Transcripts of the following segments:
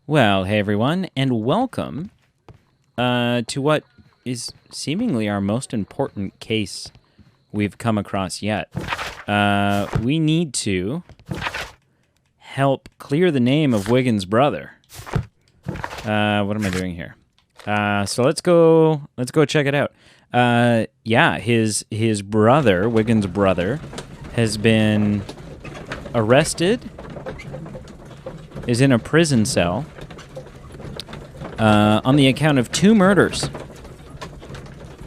Well, hey everyone, and welcome to what is seemingly our most important case we've come across yet. We need to help clear the name of Wiggins' brother. What am I doing here? So let's go check it out. Yeah, his brother, Wiggins' brother, has been arrested, is in a prison cell on the account of 2 murders.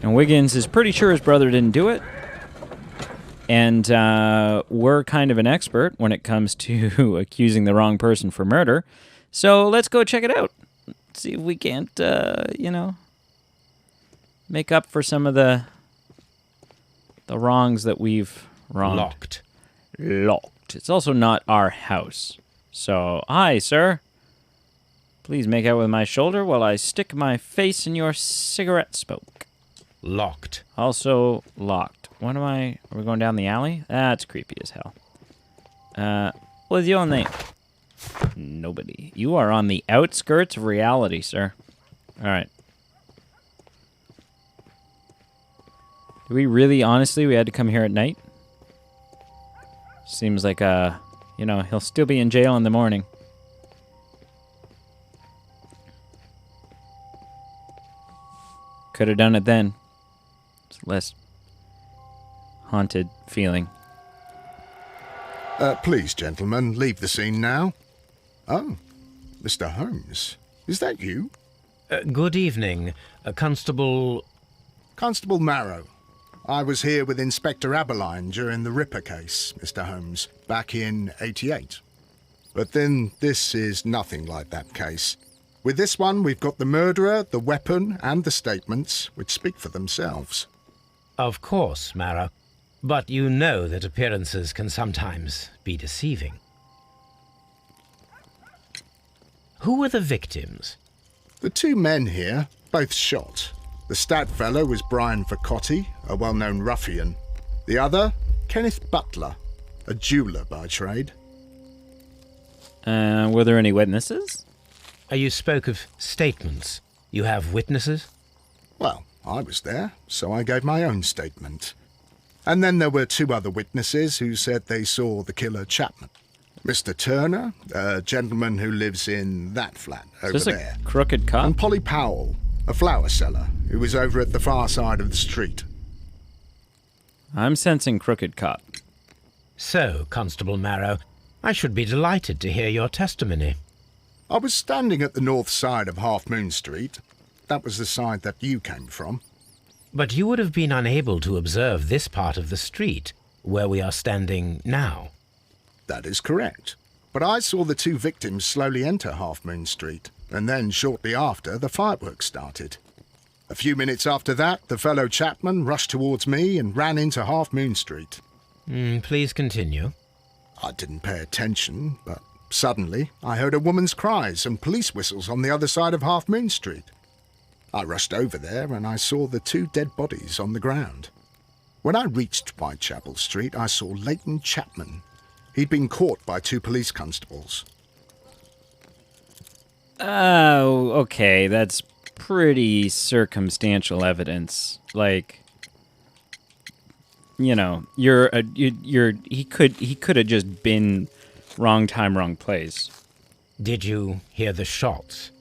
And Wiggins is pretty sure his brother didn't do it. And we're kind of an expert when it comes to accusing the wrong person for murder. So let's go check it out. See if we can't, make up for some of the wrongs that we've wronged. Locked. It's also not our house. So, hi, sir. Please make out with my shoulder while I stick my face in your cigarette smoke. Locked. Also locked. What am I? Are we going down the alley? That's creepy as hell. What's your name? Nobody. You are on the outskirts of reality, sir. Alright. Do we really, honestly, we had to come here at night? Seems like, he'll still be in jail in the morning. Could have done it then. It's less haunted feeling. Please, gentlemen, leave the scene now. Oh, Mr. Holmes. Is that you? Good evening, Constable... Constable Marrow. I was here with Inspector Aberline during the Ripper case, Mr. Holmes, back in '88. But then this is nothing like that case. With this one, we've got the murderer, the weapon, and the statements, which speak for themselves. Of course, Marrow. But you know that appearances can sometimes be deceiving. Who were the victims? The 2 men here, both shot. The stat fellow was Brian Vercotti, a well-known ruffian. The other, Kenneth Butler, a jeweller by trade. Were there any witnesses? You spoke of statements. You have witnesses? Well, I was there, so I gave my own statement. And then there were 2 other witnesses who said they saw the killer Chapman. Mr. Turner, a gentleman who lives in that flat over Is this there. a crooked cop? And Polly Powell, a flower seller, who was over at the far side of the street. I'm sensing crooked cop. So, Constable Marrow, I should be delighted to hear your testimony. I was standing at the north side of Half Moon Street. That was the side that you came from. But you would have been unable to observe this part of the street, where we are standing now. That is correct. But I saw the 2 victims slowly enter Half Moon Street, and then shortly after, the fireworks started. A few minutes after that, the fellow Chapman rushed towards me and ran into Half Moon Street. Please continue. I didn't pay attention, but suddenly I heard a woman's cries and police whistles on the other side of Half Moon Street. I rushed over there and I saw the 2 dead bodies on the ground. When I reached Whitechapel Street, I saw Leighton Chapman. He'd been caught by 2 police constables. Oh, okay, that's pretty circumstantial evidence. Like, he could have just been wrong time, wrong place. Did you hear the shots?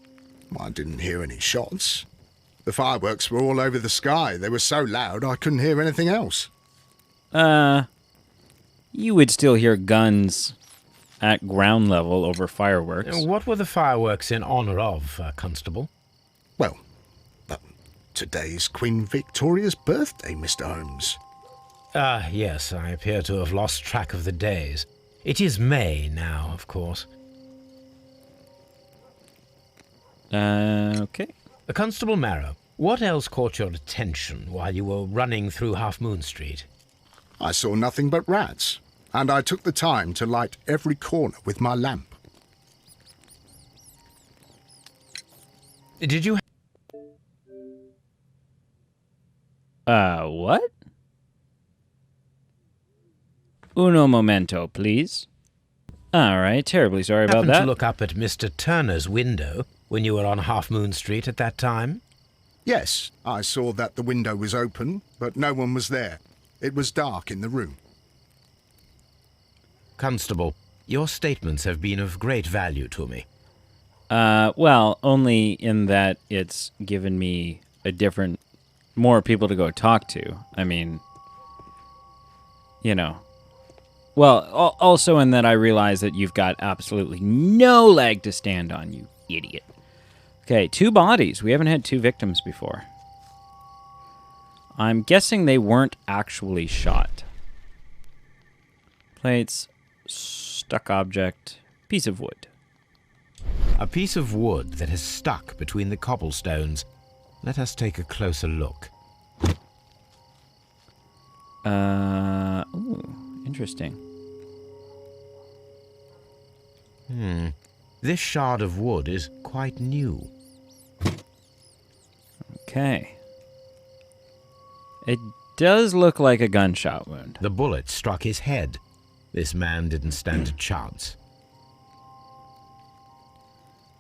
I didn't hear any shots. The fireworks were all over the sky. They were so loud I couldn't hear anything else. You would still hear guns at ground level over fireworks. What were the fireworks in honor of, Constable? Well, today's Queen Victoria's birthday, Mr. Holmes. Yes, I appear to have lost track of the days. It is May now, of course. Okay. Constable Marrow, what else caught your attention while you were running through Half Moon Street? I saw nothing but rats, and I took the time to light every corner with my lamp. Did you... What? Uno momento, please. All right, terribly sorry about Happened that. to look up at Mr. Turner's window when you were on Half Moon Street at that time? Yes, I saw that the window was open, but no one was there. It was dark in the room. Constable, your statements have been of great value to me. Well, only in that it's given me more people to go talk to. I mean, you know. Well, also in that I realize that you've got absolutely no leg to stand on, you idiot. Okay, 2 bodies. We haven't had 2 victims before. I'm guessing they weren't actually shot. Plates, stuck object, piece of wood. A piece of wood that has stuck between the cobblestones. Let us take a closer look. Ooh, interesting. This shard of wood is quite new. Okay. It does look like a gunshot wound. The bullet struck his head. This man didn't stand a chance.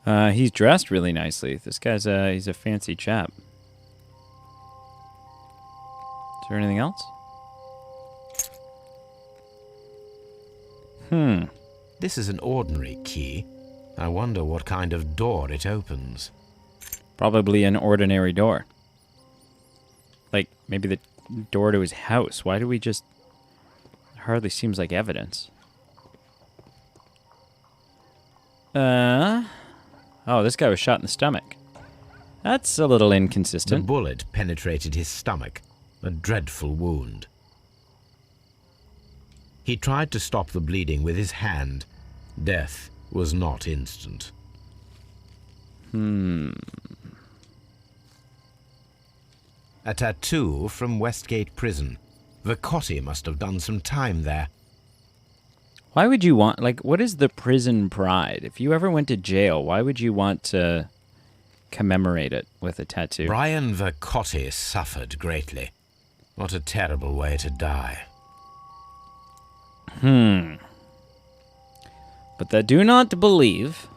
He's dressed really nicely. This guy's he's a fancy chap. Is there anything else? This is an ordinary key. I wonder what kind of door it opens. Probably an ordinary door. Like, maybe the door to his house. Why do we just... Hardly seems like evidence. Oh, this guy was shot in the stomach. That's a little The inconsistent. bullet penetrated his stomach. A dreadful wound. He tried to stop the bleeding with his hand. Death was not instant. A tattoo from Westgate Prison. Vicotti must have done some time there. Why would you want... Like, what is the prison pride? If you ever went to jail, why would you want to commemorate it with a tattoo? Brian Vicotti suffered greatly. What a terrible way to die. But I do not believe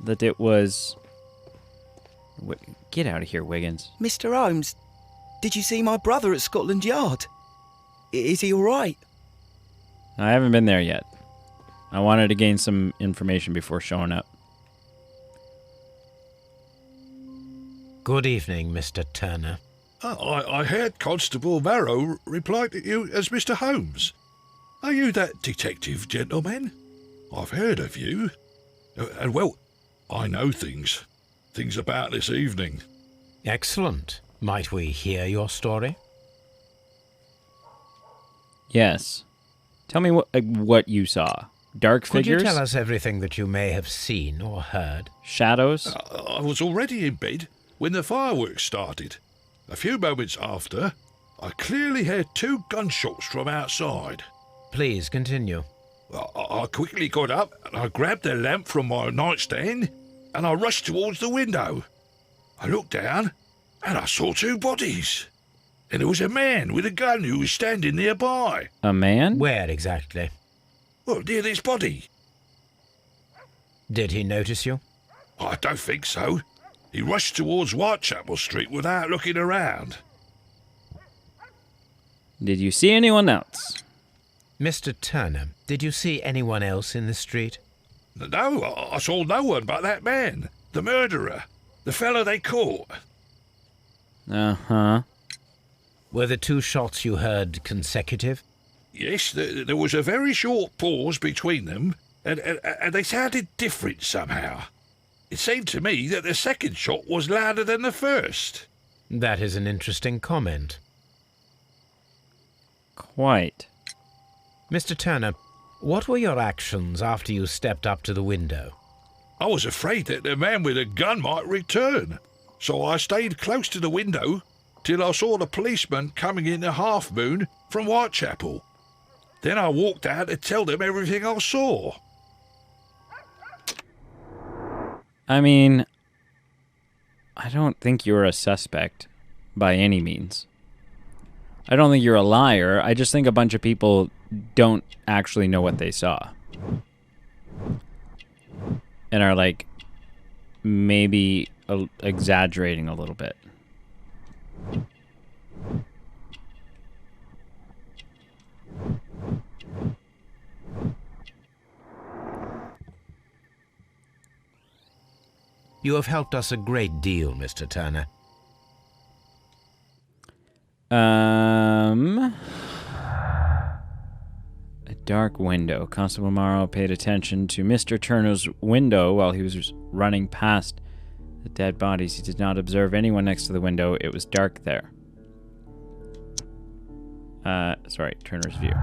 that it was... Get out of here, Wiggins. Mr. Holmes, did you see my brother at Scotland Yard? Is he all right? I haven't been there yet. I wanted to gain some information before showing up. Good evening, Mr. Turner. I heard Constable Varro reply to you as Mr. Holmes. Are you that detective gentleman? I've heard of you. And, well, I know things about this evening. Excellent. Might we hear your story? Yes. Tell me what you saw. Dark Could figures? you tell us everything that you may have seen or heard? Shadows? I was already in bed when the fireworks started. A few moments after, I clearly heard 2 gunshots from outside. Please continue. I quickly got up and I grabbed the lamp from my nightstand and I rushed towards the window. I looked down and I saw 2 bodies. And there was a man with a gun who was standing nearby. A man? Where exactly? Well, near this body. Did he notice you? I don't think so. He rushed towards Whitechapel Street without looking around. Did you see anyone else? Mr. Turner, did you see anyone else in the street? No, I saw no one but that man, the murderer, the fellow they caught. Uh-huh. Were the 2 shots you heard consecutive? Yes, there was a very short pause between them, and they sounded different somehow. It seemed to me that the second shot was louder than the first. That is an interesting comment. Quite. Mr. Turner, what were your actions after you stepped up to the window? I was afraid that the man with a gun might return, so I stayed close to the window till I saw the policeman coming in the Half Moon from Whitechapel. Then I walked out to tell them everything I saw. I mean, I don't think you're a suspect by any means. I don't think you're a liar. I just think a bunch of people don't actually know what they saw. and are like maybe exaggerating a little bit. You have helped us a great deal, Mr. Turner. A dark window. Constable Morrow paid attention to Mr. Turner's window while he was running past the dead bodies. He did not observe anyone next to the window. It was dark there. Sorry, Turner's view.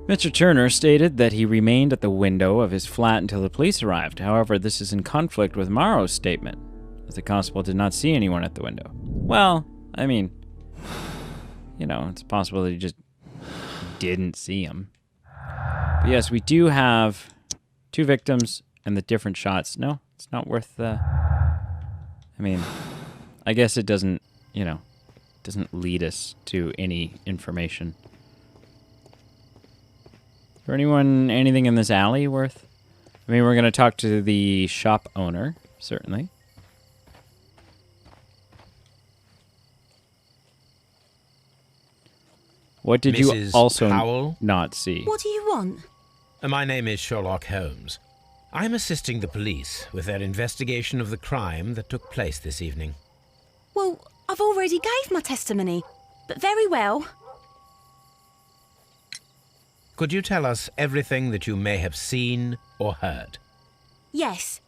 Mr. Turner stated that he remained at the window of his flat until the police arrived. However, this is in conflict with Morrow's statement, as the constable did not see anyone at the window. Well, I mean, you know, it's possible that he just didn't see him. But yes, we do have 2 victims and the different shots. No, it's not worth the... I mean, I guess it doesn't, you know, doesn't lead us to any information. Is there anything in this alley worth? I mean, we're going to talk to the shop owner, certainly. What did you Mrs. also Powell? not see? What do you want? My name is Sherlock Holmes. I'm assisting the police with their investigation of the crime that took place this evening. Well, I've already gave my testimony, but very well. Could you tell us everything that you may have seen or heard? Yes.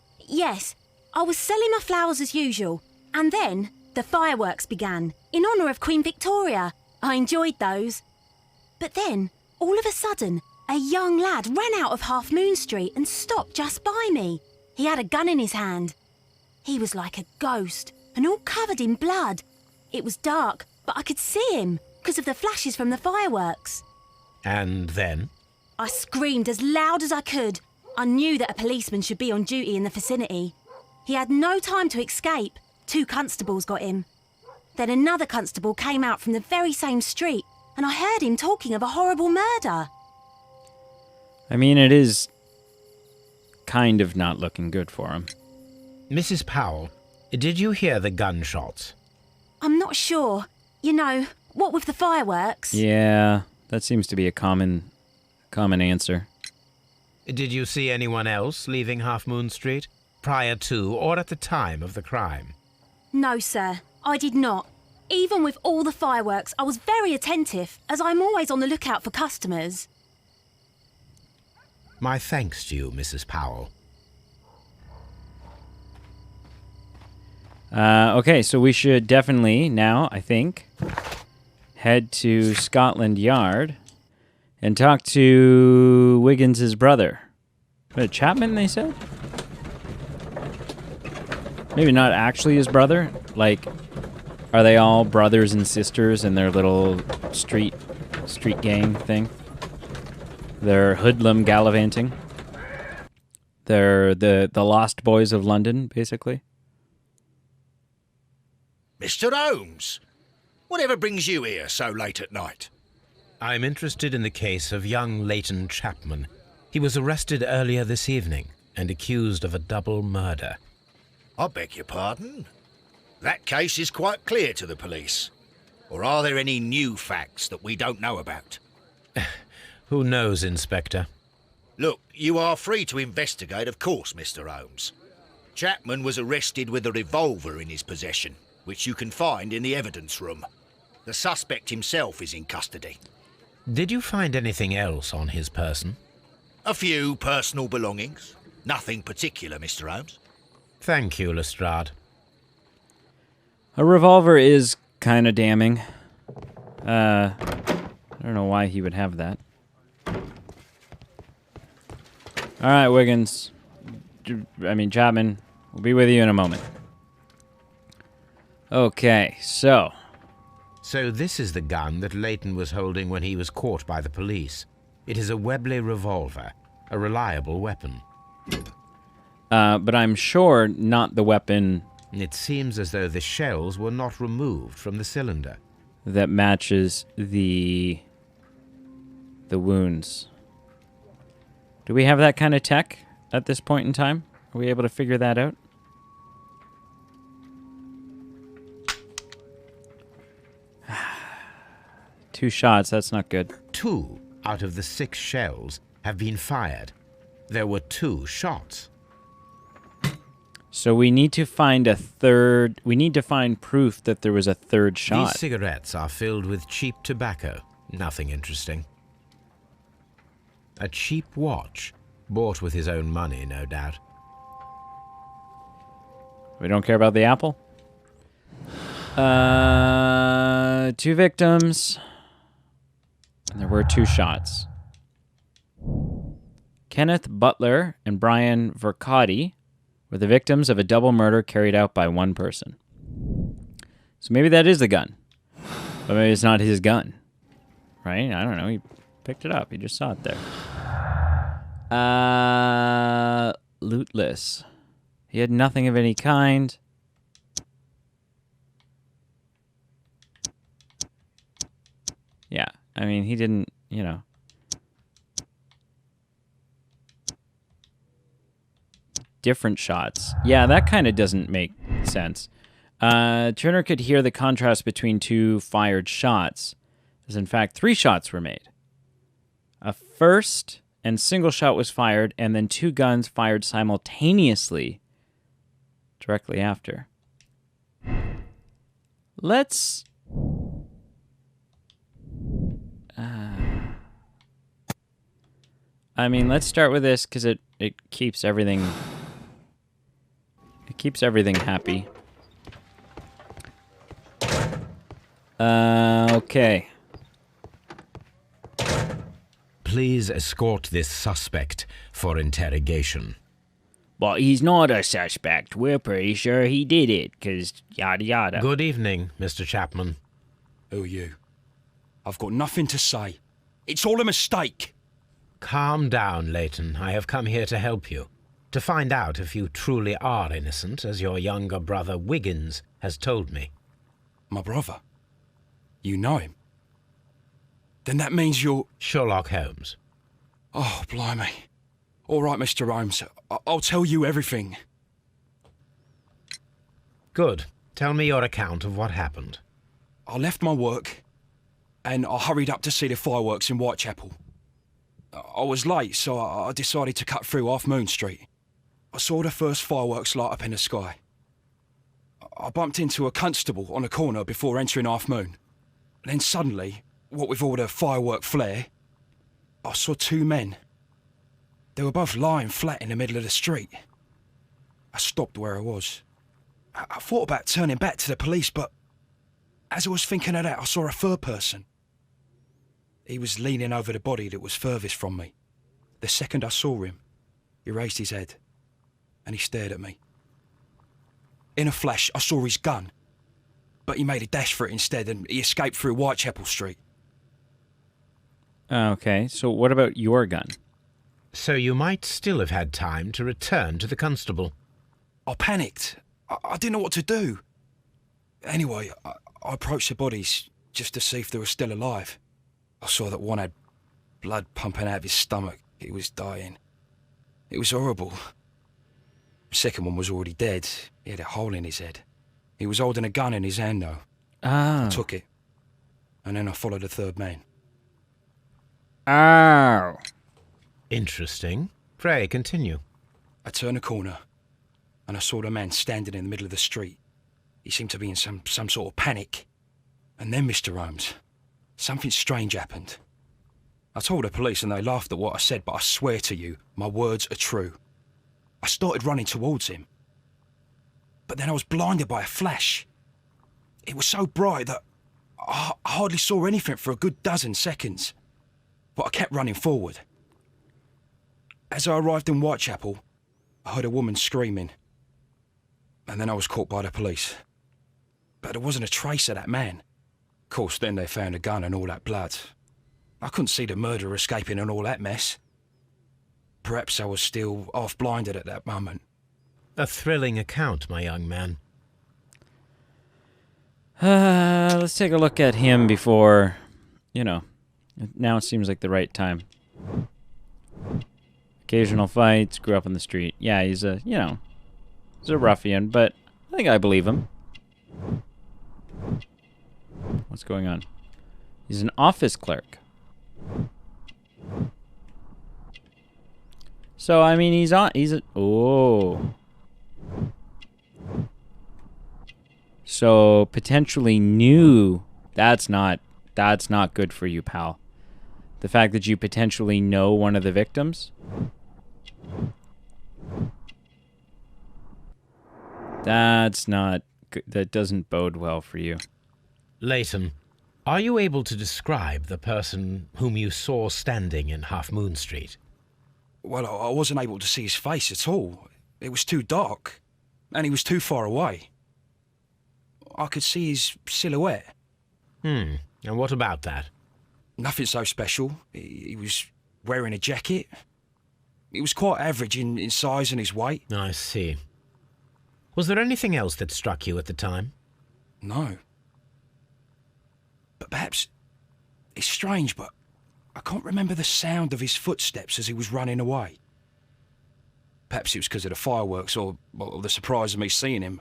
I was selling my flowers as usual, and then the fireworks began, in honour of Queen Victoria. I enjoyed those. But then, all of a sudden, a young lad ran out of Half Moon Street and stopped just by me. He had a gun in his hand. He was like a ghost, and all covered in blood. It was dark, but I could see him, because of the flashes from the fireworks. And then? I screamed as loud as I could. I knew that a policeman should be on duty in the vicinity. He had no time to escape. 2 constables got him. Then another constable came out from the very same street, and I heard him talking of a horrible murder. I mean, it is kind of not looking good for him. Mrs. Powell, did you hear the gunshots? I'm not sure. You know, what with the fireworks? Yeah, that seems to be a common answer. Did you see anyone else leaving Half Moon Street prior to or at the time of the crime? No, sir, I did not. Even with all the fireworks, I was very attentive, as I'm always on the lookout for customers. My thanks to you, Mrs. Powell. Okay, so we should definitely now, I think, head to Scotland Yard and talk to Wiggins' brother. What, Chapman, they said? Maybe not actually his brother. Like, are they all brothers and sisters in their little street gang thing? They're hoodlum gallivanting. They're the lost boys of London, basically. Mr. Holmes, whatever brings you here so late at night? I'm interested in the case of young Leighton Chapman. He was arrested earlier this evening and accused of a double murder. I beg your pardon? That case is quite clear to the police. Or are there any new facts that we don't know about? Who knows, Inspector? Look, you are free to investigate, of course, Mr. Holmes. Chapman was arrested with a revolver in his possession, which you can find in the evidence room. The suspect himself is in custody. Did you find anything else on his person? A few personal belongings. Nothing particular, Mr. Holmes. Thank you, Lestrade. A revolver is kind of damning. I don't know why he would have that. All right, Wiggins. Chapman. We'll be with you in a moment. Okay, so. So this is the gun that Leighton was holding when he was caught by the police. It is a Webley revolver, a reliable weapon. But I'm sure not the weapon It seems as though the shells were not removed from the cylinder. that matches the wounds. Do we have that kind of tech at this point in time? Are we able to figure that out? Two shots, that's not good. 2 out of the 6 shells have been fired. There were 2 shots. So we need to find a third... We need to find proof that there was a third shot. These cigarettes are filled with cheap tobacco. Nothing interesting. A cheap watch, bought with his own money, no doubt. We don't care about the apple? 2 victims. And there were 2 shots. Kenneth Butler and Brian Vercotti were the victims of a double murder carried out by one person. So maybe that is the gun. But maybe it's not his gun. Right? I don't know. He picked it up. He just saw it there. Lootless. He had nothing of any kind. Yeah. I mean, he didn't, you know. Different shots. Yeah, that kind of doesn't make sense. Turner could hear the contrast between 2 fired shots, as in fact 3 shots were made. A first and single shot was fired, and then 2 guns fired simultaneously directly after. Let's... I mean, let's start with this, because it keeps everything... It keeps everything happy. Okay. Please escort this suspect for interrogation. But he's not a suspect. We're pretty sure he did it, because yada yada. Good evening, Mr. Chapman. Who are you? I've got nothing to say. It's all a mistake. Calm down, Leighton. I have come here to help you. To find out if you truly are innocent, as your younger brother Wiggins has told me. My brother? You know him? Then that means you're... Sherlock Holmes. Oh, blimey. All right, Mr. Holmes. I'll tell you everything. Good. Tell me your account of what happened. I left my work, and I hurried up to see the fireworks in Whitechapel. I was late, so I decided to cut through Half Moon Street. I saw the first fireworks light up in the sky. I bumped into a constable on a corner before entering Half Moon. Then suddenly, what with all the firework flare, I saw 2 men. They were both lying flat in the middle of the street. I stopped where I was. I thought about turning back to the police, but as I was thinking of that, I saw a third person. He was leaning over the body that was furthest from me. The second I saw him, he raised his head, and he stared at me. In a flash, I saw his gun, but he made a dash for it instead, and he escaped through Whitechapel Street. Okay, so what about your gun? So you might still have had time to return to the constable. I panicked. I didn't know what to do. Anyway, I approached the bodies just to see if they were still alive. I saw that one had blood pumping out of his stomach. He was dying. It was horrible. The second one was already dead. He had a hole in his head. He was holding a gun in his hand, though. Oh. I took it. And then I followed the third man. Ow. Interesting. Pray, continue. I turned a corner, and I saw the man standing in the middle of the street. He seemed to be in some sort of panic. And then, Mr. Holmes, something strange happened. I told the police and they laughed at what I said, but I swear to you, my words are true. I started running towards him. But then I was blinded by a flash. It was so bright that I hardly saw anything for a good dozen seconds. But I kept running forward. As I arrived in Whitechapel, I heard a woman screaming. And then I was caught by the police. But there wasn't a trace of that man. Of course, then they found a gun and all that blood. I couldn't see the murderer escaping and all that mess. Perhaps I was still half-blinded at that moment. A thrilling account, my young man. Let's take a look at him before, now it seems like the right time. Occasional fights, grew up on the street. Yeah, he's a, you know, he's a ruffian, but I think I believe him. What's going on? He's an office clerk. So, I mean, he's a, oh. So, potentially knew, that's not good for you, pal. The fact that you potentially know one of the victims? That's not, that doesn't bode well for you. Leighton, are you able to describe the person whom you saw standing in Half Moon Street? Well, I wasn't able to see his face at all. It was too dark, and he was too far away. I could see his silhouette. And what about that? Nothing so special. He was wearing a jacket. He was quite average in size and his weight. I see. Was there anything else that struck you at the time? No. But perhaps it's strange, but I can't remember the sound of his footsteps as he was running away. Perhaps it was because of the fireworks or the surprise of me seeing him.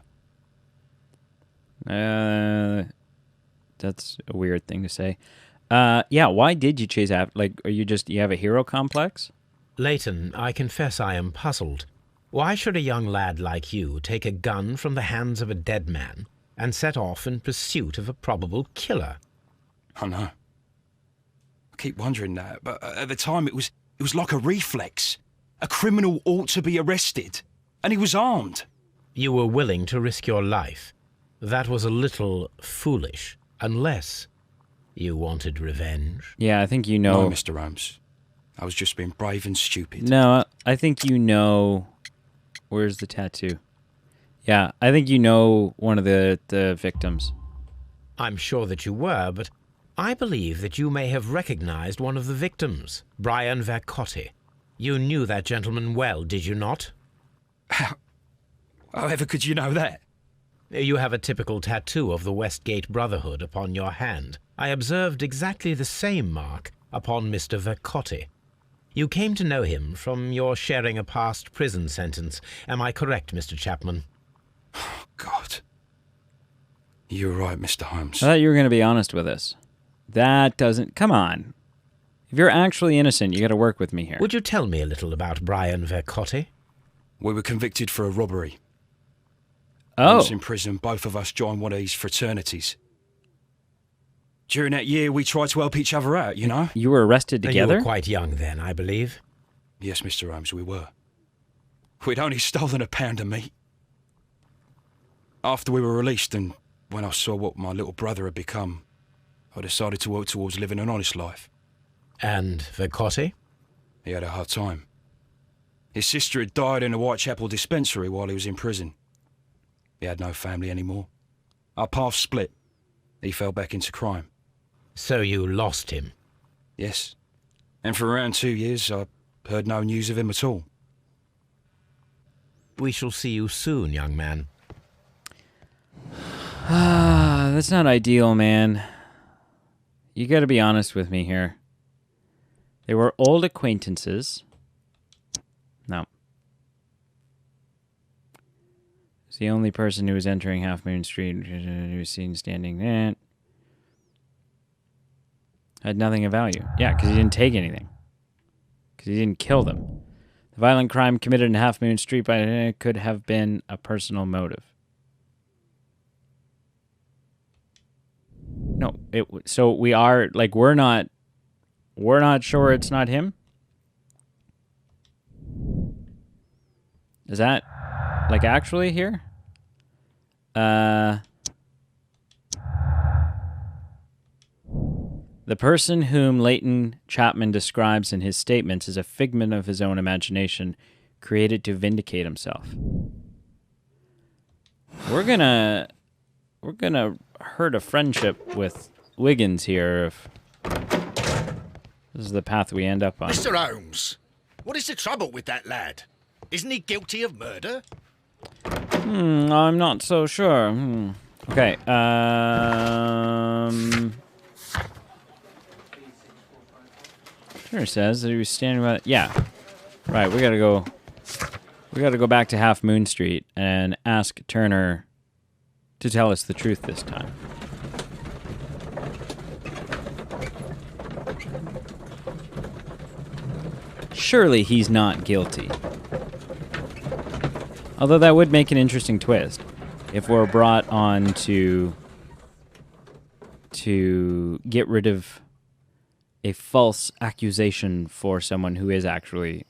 That's a weird thing to say. Yeah, why did you chase after, like, you have a hero complex? Leighton, I confess I am puzzled. Why should a young lad like you take a gun from the hands of a dead man and set off in pursuit of a probable killer? I know. I keep wondering that, but at the time it was like a reflex. A criminal ought to be arrested, and he was armed. You were willing to risk your life. That was a little foolish, unless you wanted revenge. Yeah, I think you know... No, Mr. Holmes. I was just being brave and stupid. No, I think you know... Where's the tattoo? Yeah, I think you know one of the victims. I'm sure that you were, but I believe that you may have recognized one of the victims, Brian Vercotti. You knew that gentleman well, did you not? However could you know that? You have a typical tattoo of the Westgate Brotherhood upon your hand. I observed exactly the same mark upon Mr. Vercotti. You came to know him from your sharing a past prison sentence. Am I correct, Mr. Chapman? Oh, God. You're right, Mr. Holmes. I thought you were going to be honest with us. That doesn't... Come on. If you're actually innocent, you got to work with me here. Would you tell me a little about Brian Vercotti? We were convicted for a robbery. Oh. Once in prison, both of us joined one of these fraternities. During that year, we tried to help each other out, you know? You were arrested together? You were quite young then, I believe. Yes, Mr. Holmes, we were. We'd only stolen a pound of meat. After we were released, and when I saw what my little brother had become, I decided to work towards living an honest life. And Vercotti? He had a hard time. His sister had died in a Whitechapel dispensary while he was in prison. He had no family anymore. Our paths split. He fell back into crime. So you lost him? Yes. And for around 2 years, I heard no news of him at all. We shall see you soon, young man. That's not ideal, man. You got to be honest with me here. They were old acquaintances. No. It's the only person who was entering Half Moon Street who was seen standing there. Had nothing of value. Yeah, because he didn't take anything. Because he didn't kill them. The violent crime committed in Half Moon Street could have been a personal motive. No, so we are, like, we're not sure it's not him? Is that, like, actually here? The person whom Leighton Chapman describes in his statements is a figment of his own imagination, created to vindicate himself. We're gonna hurt a friendship with Wiggins here if this is the path we end up on. Mr. Holmes, what is the trouble with that lad? Isn't he guilty of murder? I'm not so sure. Okay, Sure says that he was standing by... Yeah. Right, we gotta go. We gotta go back to Half Moon Street and ask Turner to tell us the truth this time. Surely he's not guilty. Although that would make an interesting twist if we're brought on to get rid of a false accusation for someone who is actually,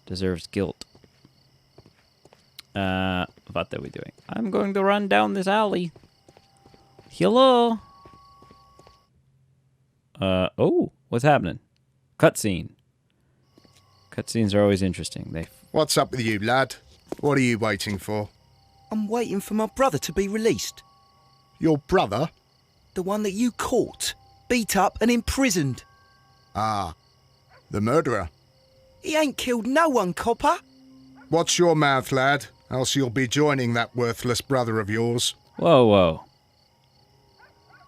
deserves guilt. What are we doing? I'm going to run down this alley. Hello? Oh, what's happening? Cutscene. Cutscenes are always interesting. What's up with you, lad? What are you waiting for? I'm waiting for my brother to be released. Your brother? The one that you caught, beat up and imprisoned. Ah, the murderer. He ain't killed no one, copper. Watch your mouth, lad, else you'll be joining that worthless brother of yours. Whoa, whoa.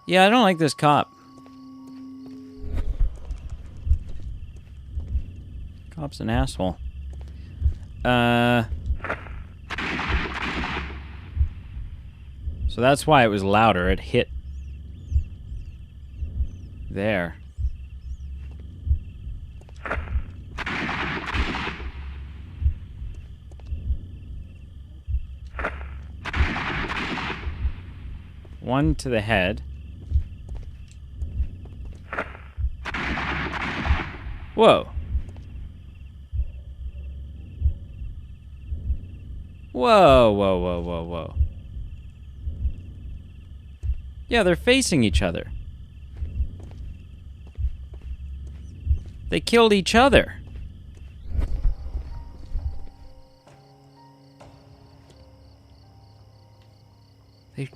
Yeah, I don't like this cop. Cop's an asshole. So that's why it was louder. It hit there. One to the head. Whoa. Whoa, whoa, whoa, whoa, whoa. Yeah, they're facing each other. They killed each other.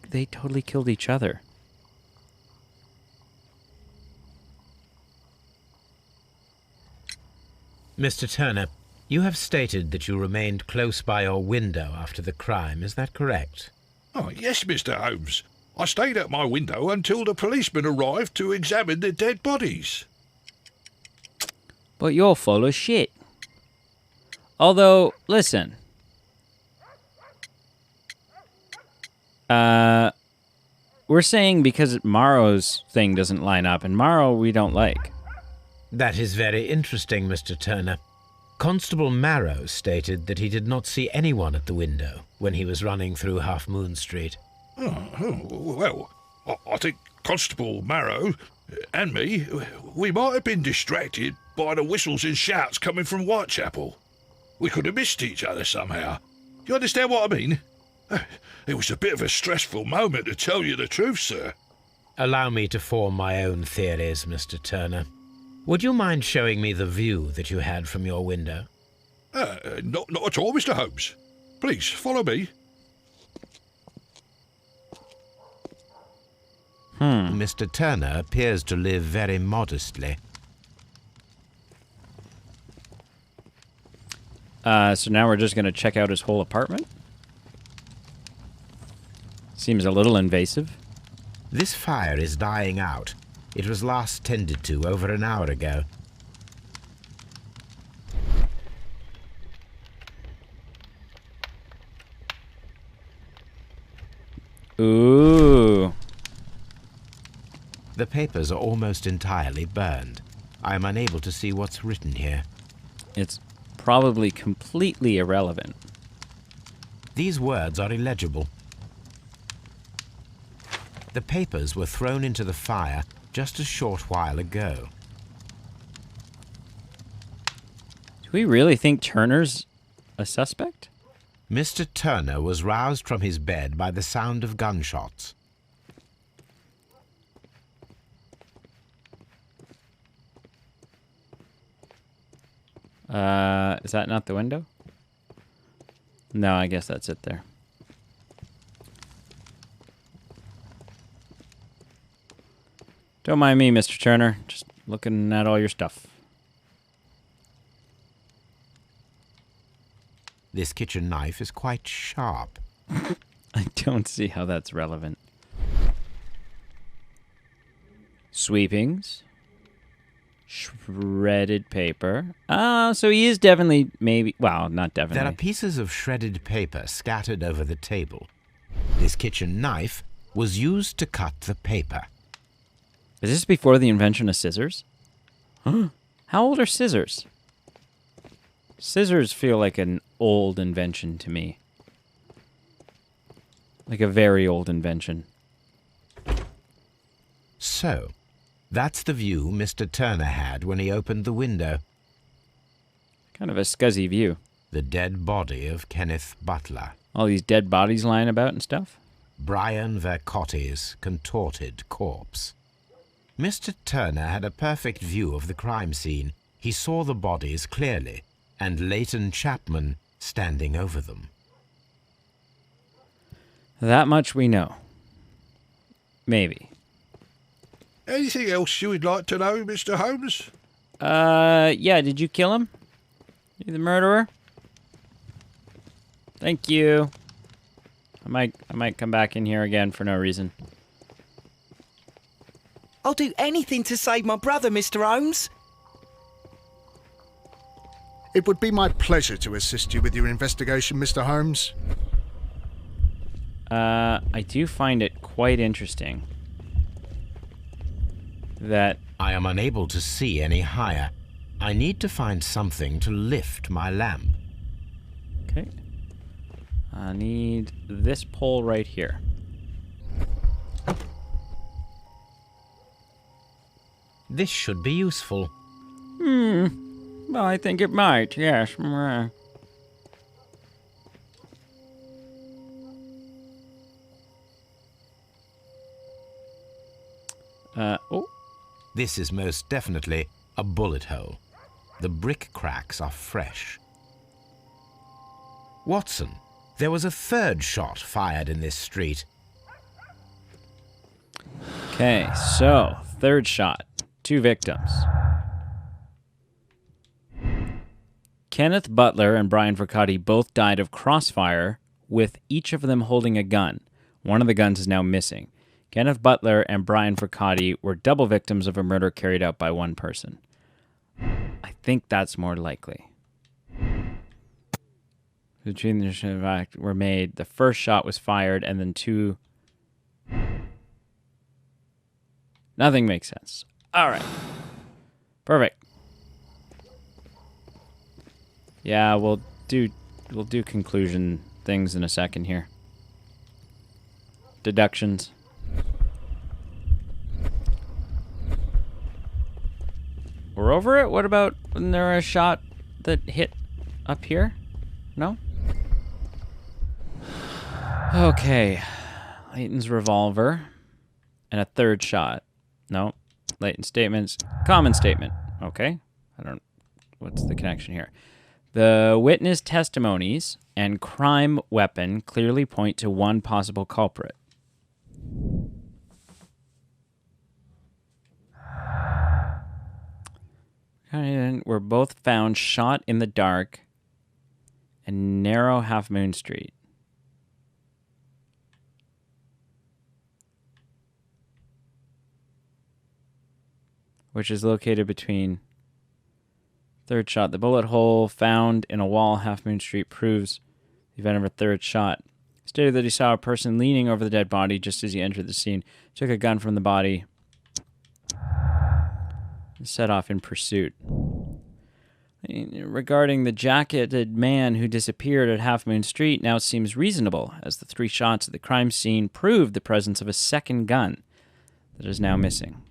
They totally killed each other. Mr. Turner, you have stated that you remained close by your window after the crime. Is that correct? Oh, yes, Mr. Holmes. I stayed at my window until the policeman arrived to examine the dead bodies. But you're full of shit. Although, listen. We're saying because Morrow's thing doesn't line up, and Morrow we don't like. That is very interesting, Mr. Turner. Constable Marrow stated that he did not see anyone at the window when he was running through Half Moon Street. Well, I think Constable Marrow and me, we might have been distracted by the whistles and shouts coming from Whitechapel. We could have missed each other somehow. You understand what I mean? It was a bit of a stressful moment, to tell you the truth, sir. Allow me to form my own theories, Mr. Turner. Would you mind showing me the view that you had from your window? Not at all, Mr. Holmes. Please, follow me. Mr. Turner appears to live very modestly. So now we're just going to check out his whole apartment? Seems a little invasive. This fire is dying out. It was last tended to over an hour ago. Ooh. The papers are almost entirely burned. I am unable to see what's written here. It's probably completely irrelevant. These words are illegible. The papers were thrown into the fire just a short while ago. Do we really think Turner's a suspect? Mr. Turner was roused from his bed by the sound of gunshots. Is that not the window? No, I guess that's it there. Don't mind me, Mr. Turner. Just looking at all your stuff. This kitchen knife is quite sharp. I don't see how that's relevant. Sweepings. Shredded paper. Oh, so he is definitely, maybe, well, not definitely. There are pieces of shredded paper scattered over the table. This kitchen knife was used to cut the paper. Is this before the invention of scissors? Huh? How old are scissors? Scissors feel like an old invention to me. Like a very old invention. So, that's the view Mr. Turner had when he opened the window. Kind of a scuzzy view. The dead body of Kenneth Butler. All these dead bodies lying about and stuff. Brian Vercotti's contorted corpse. Mr. Turner had a perfect view of the crime scene. He saw the bodies clearly, and Leighton Chapman standing over them. That much we know. Maybe. Anything else you would like to know, Mr. Holmes? Yeah, did you kill him? You the murderer? Thank you. I might come back in here again for no reason. I'll do anything to save my brother, Mr. Holmes. It would be my pleasure to assist you with your investigation, Mr. Holmes. I do find it quite interesting that I am unable to see any higher. I need to find something to lift my lamp. Okay. I need this pole right here. This should be useful. Well, I think it might, yes. Oh. This is most definitely a bullet hole. The brick cracks are fresh. Watson, there was a third shot fired in this street. Okay, so, third shot. 2 victims. Kenneth Butler and Brian Vercotti both died of crossfire, with each of them holding a gun. One of the guns is now missing. Kenneth Butler and Brian Vercotti were double victims of a murder carried out by one person. I think that's more likely. The changes were made. The first shot was fired, and then 2... Nothing makes sense. All right. Perfect. Yeah, we'll do conclusion things in a second here. Deductions. We're over it? What about when there was a shot that hit up here? No? Okay. Leighton's revolver. And a third shot. No. Leighton statements. Common statement. Okay. What's the connection here? The witness testimonies and crime weapon clearly point to one possible culprit. Were both found shot in the dark and narrow Half Moon Street. Which is located between third shot. The bullet hole found in a wall Half Moon Street proves the event of a third shot. Stated that he saw a person leaning over the dead body just as he entered the scene. Took a gun from the body and set off in pursuit. Regarding the jacketed man who disappeared at Half Moon Street now seems reasonable, as the 3 shots at the crime scene proved the presence of a second gun that is now missing.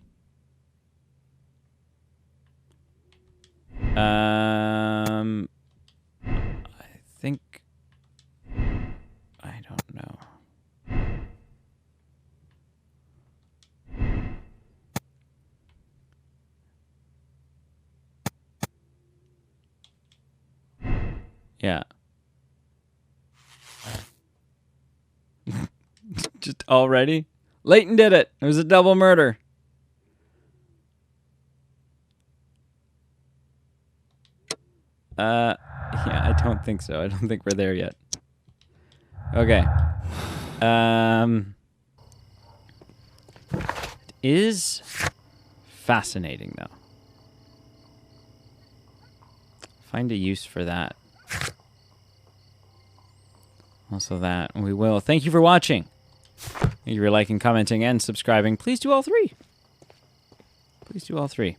I think... I don't know. Yeah. Just already? Leighton did it. It was a double murder. Yeah, I don't think so. I don't think we're there yet. Okay. It is fascinating, though. find a use for that. Also that. We will. Thank you for watching. Thank you for liking, commenting, and subscribing. Please do all three. Please do all three.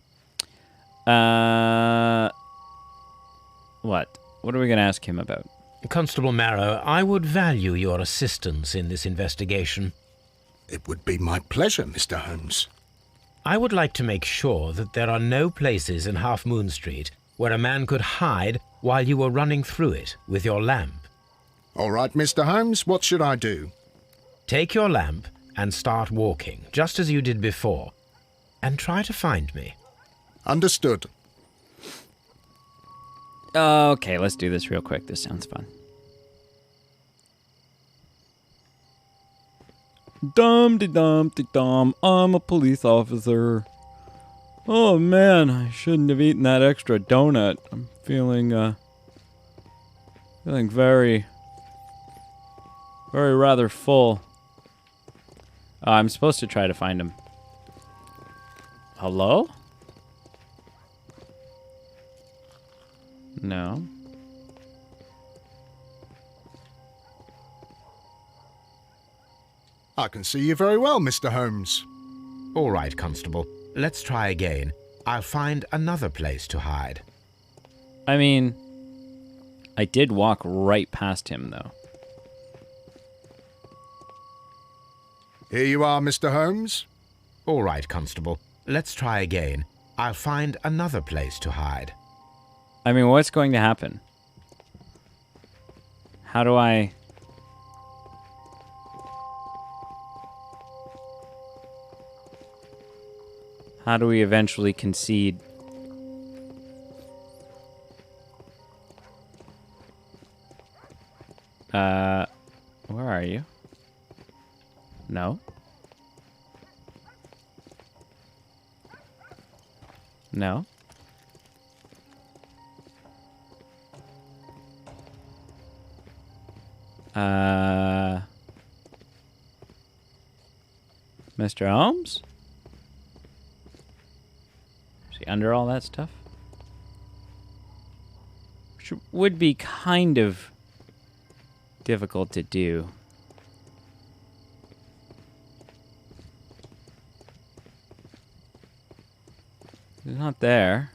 What? What are we going to ask him about? Constable Marrow, I would value your assistance in this investigation. It would be my pleasure, Mr. Holmes. I would like to make sure that there are no places in Half Moon Street where a man could hide while you were running through it with your lamp. All right, Mr. Holmes, what should I do? Take your lamp and start walking, just as you did before, and try to find me. Understood. Okay, let's do this real quick. This sounds fun. Dum-de-dum-de-dum, I'm a police officer. Oh man, I shouldn't have eaten that extra donut. I'm feeling very rather full. I'm supposed to try to find him. Hello? No. I can see you very well, Mr. Holmes. All right, Constable. Let's try again. I'll find another place to hide. I mean, I did walk right past him, though. Here you are, Mr. Holmes. All right, Constable. Let's try again. I'll find another place to hide. I mean, what's going to happen? How do I... How do we eventually concede? Where are you? No. No. Mr. Holmes? Is he under all that stuff? Which would be kind of difficult to do. He's not there.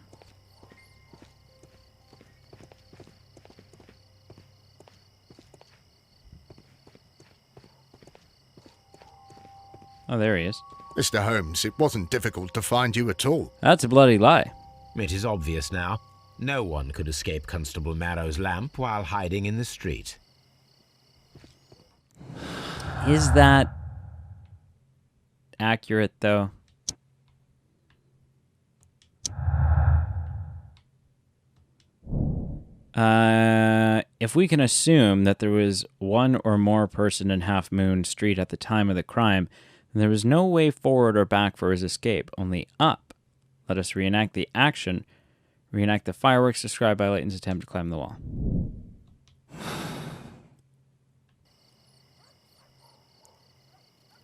Oh, there he is. Mr. Holmes, it wasn't difficult to find you at all. That's a bloody lie. It is obvious now. No one could escape Constable Marrow's lamp while hiding in the street. Is that accurate, though? If we can assume that there was one or more person in Half Moon Street at the time of the crime, then there was no way forward or back for his escape, only up. Let us reenact the action. Reenact the fireworks described by Layton's attempt to climb the wall.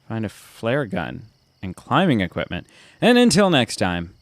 Find a flare gun and climbing equipment. And until next time.